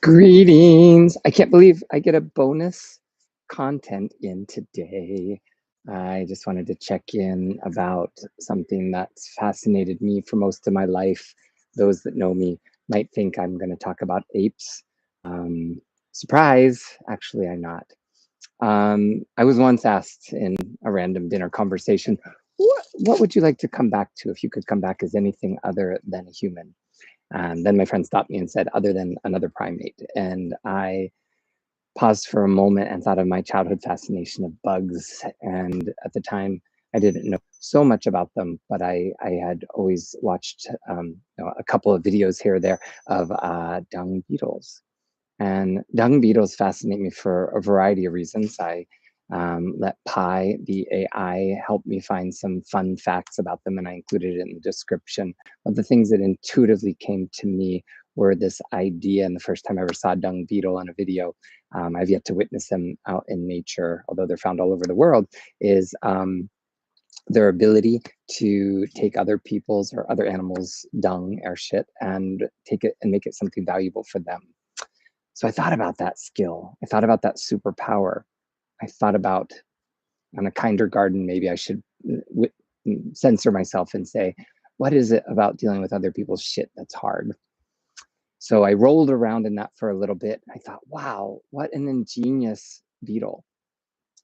Greetings. I can't believe I get a bonus content in today. I just wanted to check in about something that's fascinated me for most of my life. Those that know me might think I'm going to talk about apes. Um, Surprise, actually, I'm not. I was once asked in a random dinner conversation, what would you like to come back to if you could come back as anything other than a human? And then my friend stopped me and said, other than another primate. And I paused for a moment and thought of my childhood fascination of bugs. And at the time, I didn't know so much about them, but I had always watched a couple of videos here or there of dung beetles. And dung beetles fascinate me for a variety of reasons. I let Pi, the AI, help me find some fun facts about them, and I included it in the description. But the things that intuitively came to me were this idea, and the first time I ever saw a dung beetle in a video, I've yet to witness them out in nature, although they're found all over the world, is their ability to take other people's or other animals' dung or shit and take it and make it something valuable for them. So I thought about that skill. I thought about that superpower. I thought about on a kinder garden, maybe I should censor myself and say, what is it about dealing with other people's shit that's hard? So I rolled around in that for a little bit. I thought, wow, what an ingenious beetle.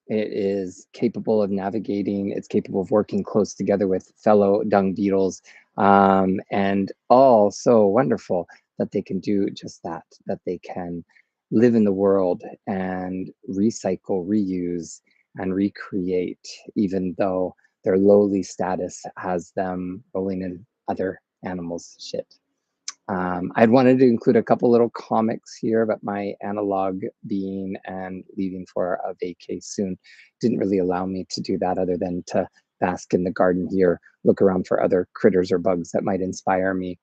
It is capable of navigating, it's capable of working close together with fellow dung beetles, and all so wonderful that they can do just that, that they can live in the world and recycle, reuse, and recreate, even though their lowly status has them rolling in other animals' shit. I'd wanted to include a couple little comics here, but my analog being and leaving for a vacay soon didn't really allow me to do that other than to bask in the garden here, look around for other critters or bugs that might inspire me.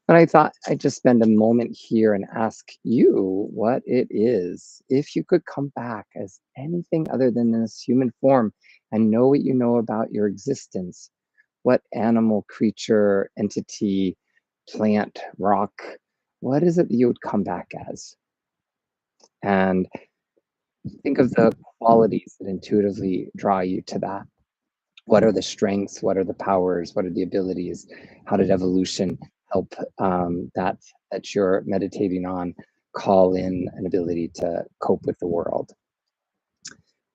But I thought I'd just spend a moment here and ask you what it is. If you could come back as anything other than this human form and know what you know about your existence, what animal, creature, entity, plant, rock, what is it that you would come back as? And think of the qualities that intuitively draw you to that. What are the strengths? What are the powers? What are the abilities? How did evolution help that you're meditating on call in an ability to cope with the world?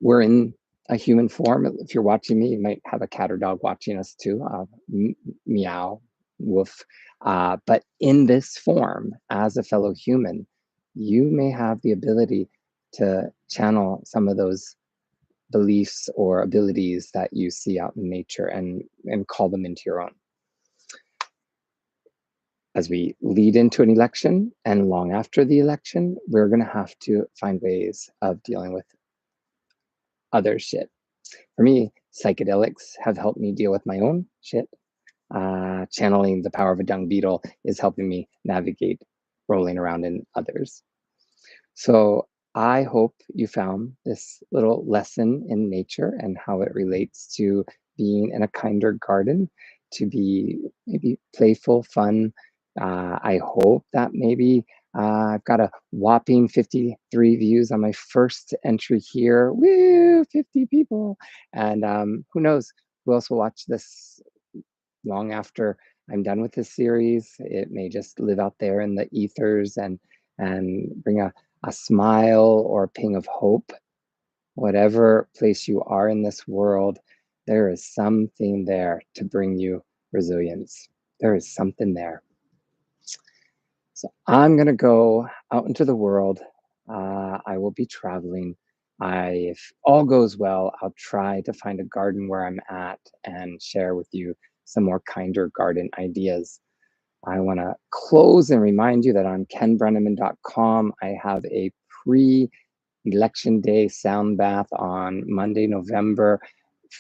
We're in a human form. If you're watching me, you might have a cat or dog watching us too. Meow, woof. But in this form, as a fellow human, you may have the ability to channel some of those beliefs or abilities that you see out in nature and call them into your own. As we lead into an election and long after the election, we're going to have to find ways of dealing with other shit. For me, psychedelics have helped me deal with my own shit. Channeling the power of a dung beetle is helping me navigate rolling around in others. So I hope you found this little lesson in nature and how it relates to being in a kinder garden, to be maybe playful, fun. I hope that maybe I've got a whopping 53 views on my first entry here. Woo, 50 people. And who knows who else will watch this long after I'm done with this series. It may just live out there in the ethers and bring a smile or a ping of hope. Whatever place you are in this world, there is something there to bring you resilience. There is something there. So I'm going to go out into the world. I will be traveling. If all goes well, I'll try to find a garden where I'm at and share with you some more kinder garden ideas. I want to close and remind you that on kenbrenneman.com, I have a pre-election day sound bath on Monday, November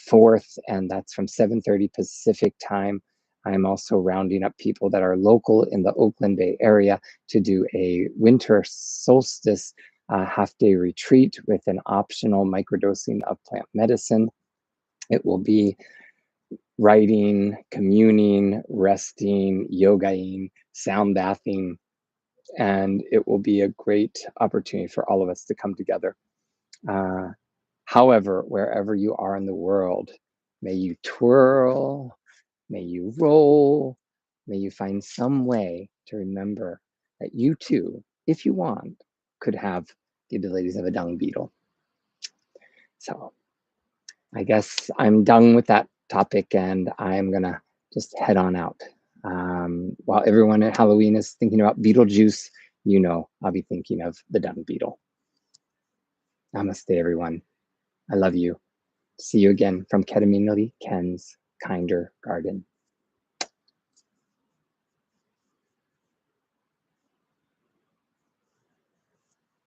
4th, and that's from 7:30 Pacific time. I'm also rounding up people that are local in the Oakland Bay area to do a winter solstice half-day retreat with an optional microdosing of plant medicine. It will be writing, communing, resting, yogaing, sound bathing, and it will be a great opportunity for all of us to come together. Uh, However, wherever you are in the world, may you twirl, may you roll, may you find some way to remember that you too, if you want, could have the abilities of a dung beetle. So I guess I'm done with that topic and I'm gonna just head on out. While everyone at Halloween is thinking about Beetlejuice, you know, I'll be thinking of the dung beetle. Namaste, everyone. I love you. See you again from Ketaminely, Ken's Kinder Garden.